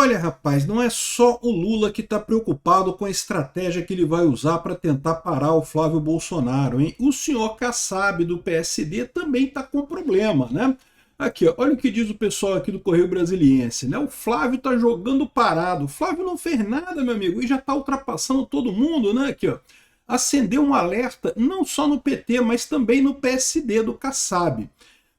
olha, rapaz, não é só o Lula que está preocupado com a estratégia que ele vai usar para tentar parar o Flávio Bolsonaro, hein? O senhor Kassab, do PSD, também está com problema, né? Aqui, ó, olha o que diz o pessoal aqui do Correio Brasiliense, né? O Flávio está jogando parado. O Flávio não fez nada, meu amigo, e já está ultrapassando todo mundo, né? Aqui, ó. Acendeu um alerta não só no PT, mas também no PSD do Kassab.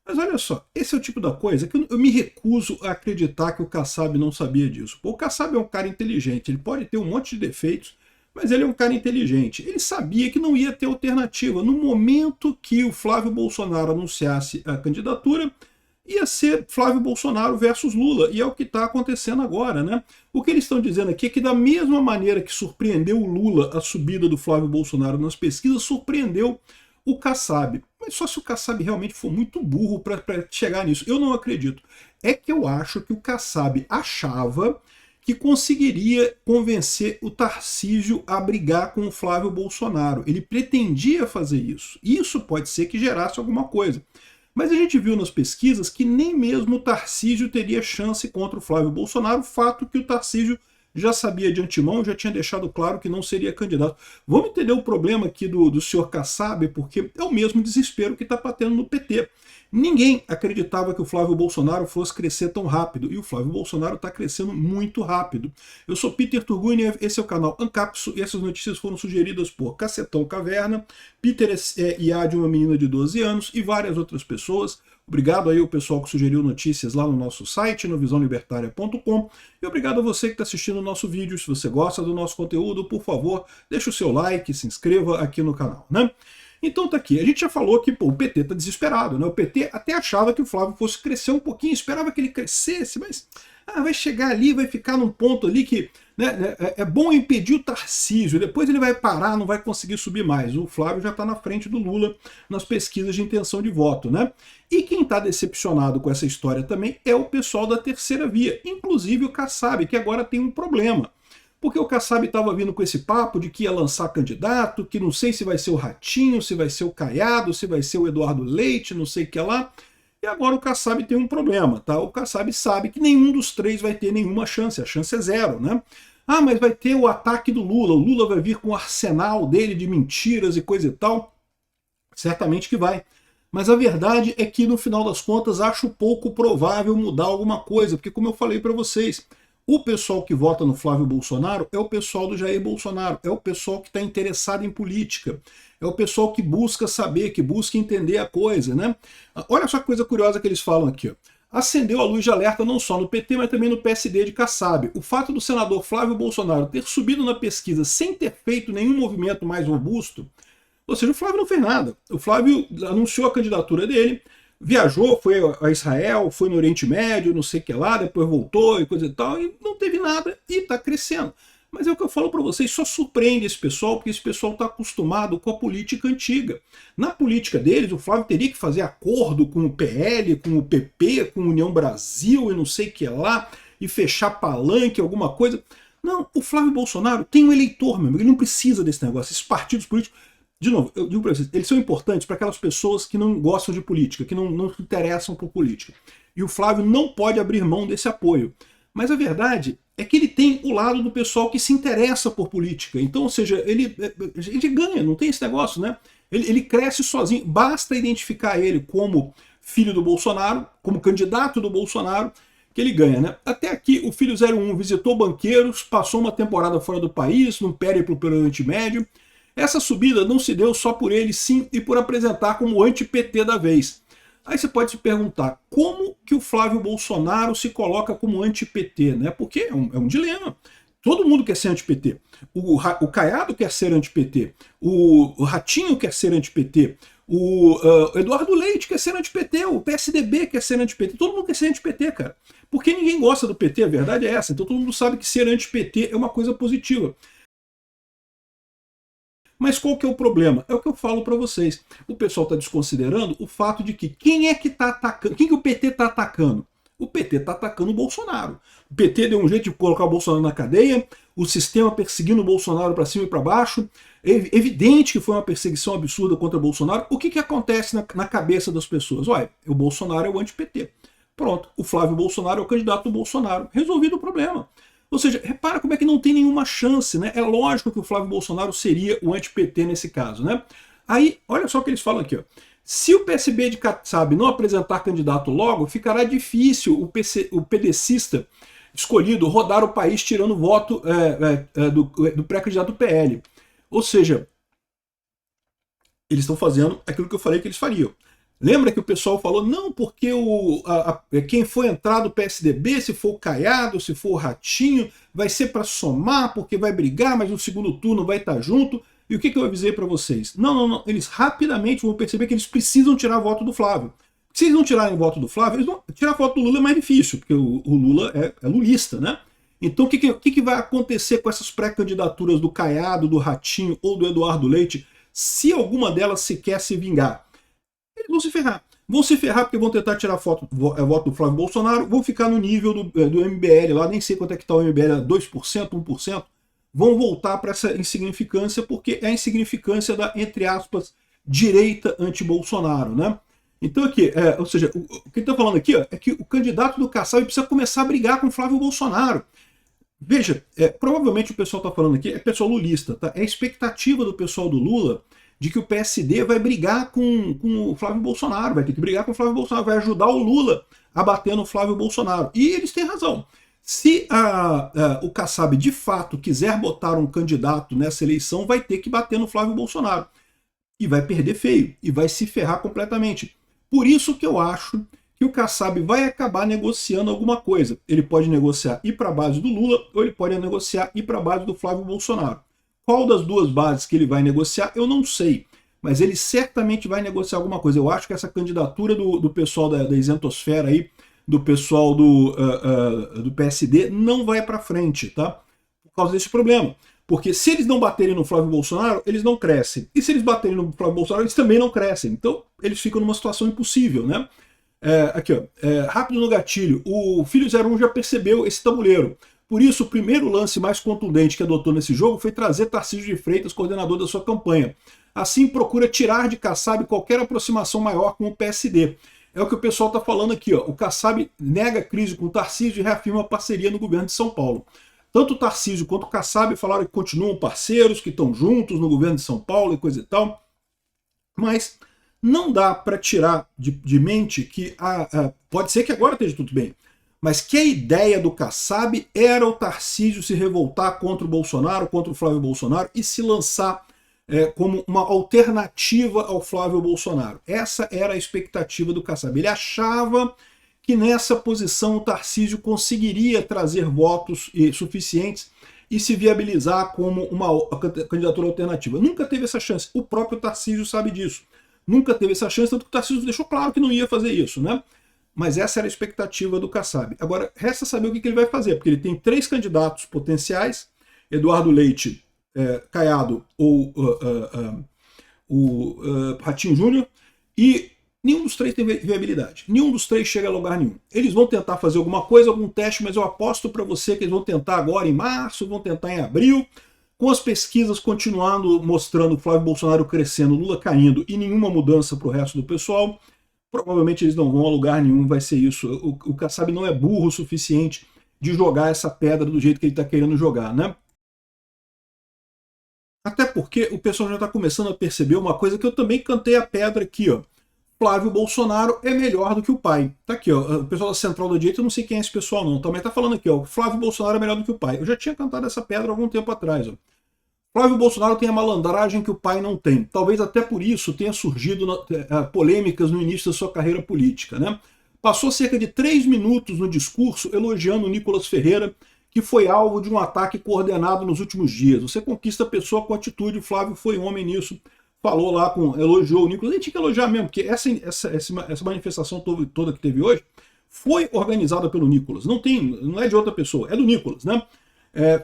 Mas olha só, esse é o tipo da coisa que eu me recuso a acreditar que o Kassab não sabia disso. O Kassab é um cara inteligente, ele pode ter um monte de defeitos, mas ele é um cara inteligente. Ele sabia que não ia ter alternativa. No momento que o Flávio Bolsonaro anunciasse a candidatura, ia ser Flávio Bolsonaro versus Lula, e é o que está acontecendo agora, né? O que eles estão dizendo aqui é que da mesma maneira que surpreendeu o Lula a subida do Flávio Bolsonaro nas pesquisas, surpreendeu o Kassab. Mas só se o Kassab realmente for muito burro para chegar nisso. Eu não acredito. É que eu acho que o Kassab achava que conseguiria convencer o Tarcísio a brigar com o Flávio Bolsonaro. Ele pretendia fazer isso. Isso pode ser que gerasse alguma coisa. Mas a gente viu nas pesquisas que nem mesmo o Tarcísio teria chance contra o Flávio Bolsonaro, fato que o Tarcísio já sabia de antemão, já tinha deixado claro que não seria candidato. Vamos entender o problema aqui do senhor Kassab, porque é o mesmo desespero que está batendo no PT. Ninguém acreditava que o Flávio Bolsonaro fosse crescer tão rápido, e o Flávio Bolsonaro está crescendo muito rápido. Eu sou Peter Turguniev, esse é o canal Ancapso, e essas notícias foram sugeridas por Cacetão Caverna, Peter IA de uma menina de 12 anos e várias outras pessoas. Obrigado aí ao pessoal que sugeriu notícias lá no nosso site, no visãolibertaria.com, e obrigado a você que está assistindo o nosso vídeo. Se você gosta do nosso conteúdo, por favor, deixa o seu like, se inscreva aqui no canal, né? Então tá aqui, a gente já falou que pô, o PT está desesperado, né? O PT até achava que o Flávio fosse crescer um pouquinho, esperava que ele crescesse, mas vai chegar ali, vai ficar num ponto ali que é bom impedir o Tarcísio, depois ele vai parar, não vai conseguir subir mais. O Flávio já está na frente do Lula nas pesquisas de intenção de voto, né? E quem está decepcionado com essa história também é o pessoal da terceira via, inclusive o Kassab, que agora tem um problema. Porque o Kassab estava vindo com esse papo de que ia lançar candidato, que não sei se vai ser o Ratinho, se vai ser o Caiado, se vai ser o Eduardo Leite, não sei o que lá. E agora o Kassab tem um problema, tá? O Kassab sabe que nenhum dos três vai ter nenhuma chance, a chance é zero, né? Ah, mas vai ter o ataque do Lula, o Lula vai vir com o arsenal dele de mentiras e coisa e tal. Certamente que vai. Mas a verdade é que, no final das contas, acho pouco provável mudar alguma coisa, porque como eu falei para vocês, o pessoal que vota no Flávio Bolsonaro é o pessoal do Jair Bolsonaro, é o pessoal que está interessado em política, é o pessoal que busca saber, que busca entender a coisa, né? Olha só que coisa curiosa que eles falam aqui, ó. Acendeu a luz de alerta não só no PT, mas também no PSD de Kassab. O fato do senador Flávio Bolsonaro ter subido na pesquisa sem ter feito nenhum movimento mais robusto, ou seja, o Flávio não fez nada. O Flávio anunciou a candidatura dele, viajou, foi a Israel, foi no Oriente Médio, não sei o que lá, depois voltou e coisa e tal, e não teve nada e está crescendo. Mas é o que eu falo para vocês, só surpreende esse pessoal, porque esse pessoal está acostumado com a política antiga. Na política deles, o Flávio teria que fazer acordo com o PL, com o PP, com a União Brasil e não sei o que lá, e fechar palanque, alguma coisa. Não, o Flávio Bolsonaro tem um eleitor, meu amigo, ele não precisa desse negócio, esses partidos políticos. De novo, eu digo para vocês, eles são importantes para aquelas pessoas que não gostam de política, que não se interessam por política. E o Flávio não pode abrir mão desse apoio. Mas a verdade é que ele tem o lado do pessoal que se interessa por política. Então, ou seja, ele ganha, não tem esse negócio, né? Ele cresce sozinho. Basta identificar ele como filho do Bolsonaro, como candidato do Bolsonaro, que ele ganha, né? Até aqui, o filho 01 visitou banqueiros, passou uma temporada fora do país, num périplo pelo Oriente Médio. Essa subida não se deu só por ele, sim, e por apresentar como anti-PT da vez. Aí você pode se perguntar, como que o Flávio Bolsonaro se coloca como anti-PT, né? Porque é um dilema. Todo mundo quer ser anti-PT. O Caiado quer ser anti-PT. O Ratinho quer ser anti-PT. O Eduardo Leite quer ser anti-PT. O PSDB quer ser anti-PT. Todo mundo quer ser anti-PT, cara. Porque ninguém gosta do PT, a verdade é essa. Então todo mundo sabe que ser anti-PT é uma coisa positiva. Mas qual que é o problema? É o que eu falo para vocês. O pessoal está desconsiderando o fato de que quem é que está atacando? Quem que o PT está atacando? O PT está atacando o Bolsonaro. O PT deu um jeito de colocar o Bolsonaro na cadeia, o sistema perseguindo o Bolsonaro para cima e para baixo. É evidente que foi uma perseguição absurda contra o Bolsonaro. O que acontece na cabeça das pessoas? Olha, o Bolsonaro é o anti-PT. Pronto, o Flávio Bolsonaro é o candidato do Bolsonaro. Resolvido o problema. Ou seja, repara como é que não tem nenhuma chance, né? É lógico que o Flávio Bolsonaro seria o anti-PT nesse caso, né? Aí, olha só o que eles falam aqui, ó. Se o PSB de Kassab não apresentar candidato logo, ficará difícil o PDCista escolhido rodar o país tirando voto do pré-candidato do PL. Ou seja, eles estão fazendo aquilo que eu falei que eles fariam. Lembra que o pessoal falou, não, porque quem for entrar do PSDB, se for o Caiado, se for o Ratinho, vai ser para somar, porque vai brigar, mas no segundo turno vai estar junto. E o que eu avisei para vocês? Não. Eles rapidamente vão perceber que eles precisam tirar voto do Flávio. Se eles não tirarem voto do Flávio, eles vão tirar voto do Lula é mais difícil, porque o Lula é lulista, né? Então o que vai acontecer com essas pré-candidaturas do Caiado, do Ratinho ou do Eduardo Leite, se alguma delas sequer se vingar? Eles vão se ferrar. Vão se ferrar porque vão tentar tirar voto do Flávio Bolsonaro, vão ficar no nível do MBL lá, nem sei quanto é que está o MBL, 2%, 1%, vão voltar para essa insignificância, porque é a insignificância da, entre aspas, direita anti-Bolsonaro, né? Então aqui, ou seja, o que está falando aqui é que o candidato do Kassab precisa começar a brigar com o Flávio Bolsonaro. Veja, provavelmente o pessoal está falando aqui, é pessoal lulista, tá? É a expectativa do pessoal do Lula de que o PSD vai brigar com o Flávio Bolsonaro, vai ter que brigar com o Flávio Bolsonaro, vai ajudar o Lula a bater no Flávio Bolsonaro. E eles têm razão. Se o Kassab de fato quiser botar um candidato nessa eleição, vai ter que bater no Flávio Bolsonaro. E vai perder feio, e vai se ferrar completamente. Por isso que eu acho que o Kassab vai acabar negociando alguma coisa. Ele pode negociar ir para a base do Lula, ou ele pode negociar ir para a base do Flávio Bolsonaro. Qual das duas bases que ele vai negociar, eu não sei. Mas ele certamente vai negociar alguma coisa. Eu acho que essa candidatura do pessoal da isentosfera aí, do pessoal do PSD, não vai para frente, tá? Por causa desse problema. Porque se eles não baterem no Flávio Bolsonaro, eles não crescem. E se eles baterem no Flávio Bolsonaro, eles também não crescem. Então, eles ficam numa situação impossível, né? Aqui, ó, rápido no gatilho. O Filho 01 já percebeu esse tabuleiro. Por isso, o primeiro lance mais contundente que adotou nesse jogo foi trazer Tarcísio de Freitas, coordenador da sua campanha. Assim, procura tirar de Kassab qualquer aproximação maior com o PSD. É o que o pessoal está falando aqui, ó. O Kassab nega a crise com o Tarcísio e reafirma a parceria no governo de São Paulo. Tanto o Tarcísio quanto o Kassab falaram que continuam parceiros, que estão juntos no governo de São Paulo e coisa e tal. Mas não dá para tirar de mente que pode ser que agora esteja tudo bem, mas que a ideia do Kassab era o Tarcísio se revoltar contra o Bolsonaro, contra o Flávio Bolsonaro e se lançar como uma alternativa ao Flávio Bolsonaro. Essa era a expectativa do Kassab. Ele achava que nessa posição o Tarcísio conseguiria trazer votos suficientes e se viabilizar como uma candidatura alternativa. Nunca teve essa chance. O próprio Tarcísio sabe disso. Nunca teve essa chance, tanto que o Tarcísio deixou claro que não ia fazer isso, né? Mas essa era a expectativa do Kassab. Agora, resta saber o que ele vai fazer, porque ele tem 3 candidatos potenciais, Eduardo Leite, Caiado ou o Ratinho Júnior, e nenhum dos 3 tem viabilidade. Nenhum dos 3 chega a lugar nenhum. Eles vão tentar fazer alguma coisa, algum teste, mas eu aposto para você que eles vão tentar agora em março, vão tentar em abril, com as pesquisas continuando mostrando o Flávio Bolsonaro crescendo, Lula caindo e nenhuma mudança para o resto do pessoal. Provavelmente eles não vão a lugar nenhum, vai ser isso. O Kassab não é burro o suficiente de jogar essa pedra do jeito que ele está querendo jogar, né? Até porque o pessoal já está começando a perceber uma coisa que eu também cantei a pedra aqui, ó. Flávio Bolsonaro é melhor do que o pai. Tá aqui, ó. O pessoal da Central da Direita, eu não sei quem é esse pessoal não, também tá falando aqui, ó. Flávio Bolsonaro é melhor do que o pai. Eu já tinha cantado essa pedra há algum tempo atrás, ó. Flávio Bolsonaro tem a malandragem que o pai não tem. Talvez até por isso tenha surgido polêmicas no início da sua carreira política, né? Passou cerca de 3 minutos no discurso elogiando o Nicolas Ferreira, que foi alvo de um ataque coordenado nos últimos dias. Você conquista a pessoa com atitude, o Flávio foi homem nisso, falou lá, elogiou o Nicolas. Ele tinha que elogiar mesmo, porque essa manifestação toda que teve hoje foi organizada pelo Nicolas. Não é de outra pessoa, é do Nicolas, né?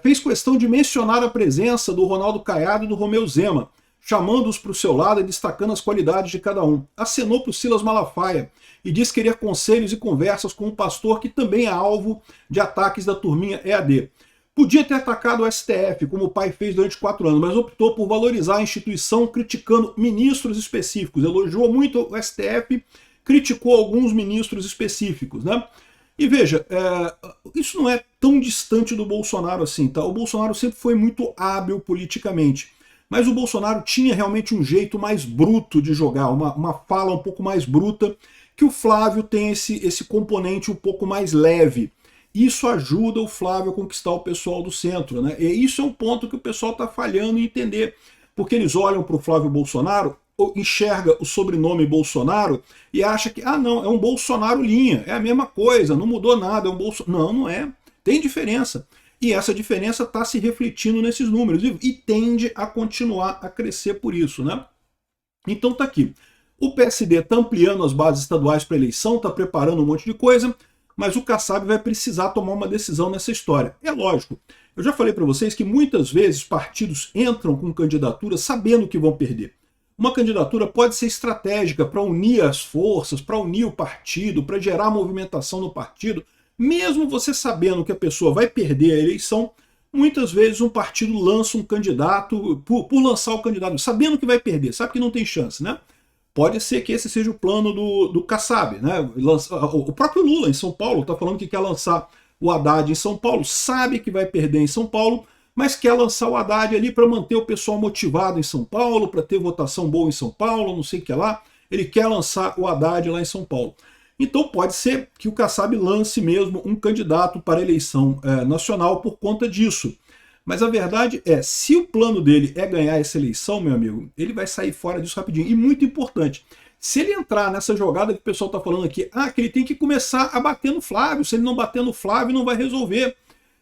Fez questão de mencionar a presença do Ronaldo Caiado e do Romeu Zema, chamando-os para o seu lado e destacando as qualidades de cada um. Acenou para o Silas Malafaia e disse querer conselhos e conversas com um pastor que também é alvo de ataques da turminha EAD. Podia ter atacado o STF, como o pai fez durante 4 anos, mas optou por valorizar a instituição criticando ministros específicos. Elogiou muito o STF, criticou alguns ministros específicos, né? E veja, isso não é tão distante do Bolsonaro assim, tá? O Bolsonaro sempre foi muito hábil politicamente, mas o Bolsonaro tinha realmente um jeito mais bruto de jogar, uma fala um pouco mais bruta, que o Flávio tem esse componente um pouco mais leve. Isso ajuda o Flávio a conquistar o pessoal do centro, né? E isso é um ponto que o pessoal está falhando em entender, porque eles olham para o Flávio Bolsonaro, enxerga o sobrenome Bolsonaro e acha que, não, é um Bolsonaro linha, é a mesma coisa, não mudou nada, é um Bolsonaro. Não, não é. Tem diferença. E essa diferença está se refletindo nesses números e tende a continuar a crescer por isso, né? Então tá aqui. O PSD está ampliando as bases estaduais para eleição, está preparando um monte de coisa, mas o Kassab vai precisar tomar uma decisão nessa história. É lógico. Eu já falei para vocês que muitas vezes partidos entram com candidaturas sabendo que vão perder. Uma candidatura pode ser estratégica para unir as forças, para unir o partido, para gerar movimentação no partido. Mesmo você sabendo que a pessoa vai perder a eleição, muitas vezes um partido lança um candidato, por lançar o candidato, sabendo que vai perder, sabe que não tem chance, né? Pode ser que esse seja o plano do Kassab, né? O próprio Lula em São Paulo está falando que quer lançar o Haddad em São Paulo, sabe que vai perder em São Paulo, mas quer lançar o Haddad ali para manter o pessoal motivado em São Paulo, para ter votação boa em São Paulo, não sei o que lá. Ele quer lançar o Haddad lá em São Paulo. Então pode ser que o Kassab lance mesmo um candidato para a eleição nacional por conta disso. Mas a verdade é, se o plano dele é ganhar essa eleição, meu amigo, ele vai sair fora disso rapidinho. E muito importante, se ele entrar nessa jogada que o pessoal está falando aqui, que ele tem que começar a bater no Flávio, se ele não bater no Flávio não vai resolver.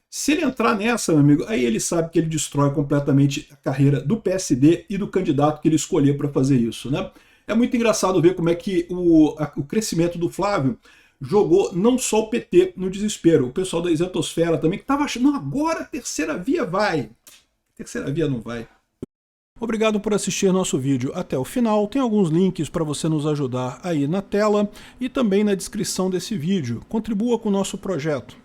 Se ele entrar nessa, meu amigo, aí ele sabe que ele destrói completamente a carreira do PSD e do candidato que ele escolher para fazer isso, né? É muito engraçado ver como é que o crescimento do Flávio jogou não só o PT no desespero, o pessoal da isentosfera também, que estava achando, não, agora a terceira via vai. A terceira via não vai. Obrigado por assistir nosso vídeo até o final. Tem alguns links para você nos ajudar aí na tela e também na descrição desse vídeo. Contribua com o nosso projeto.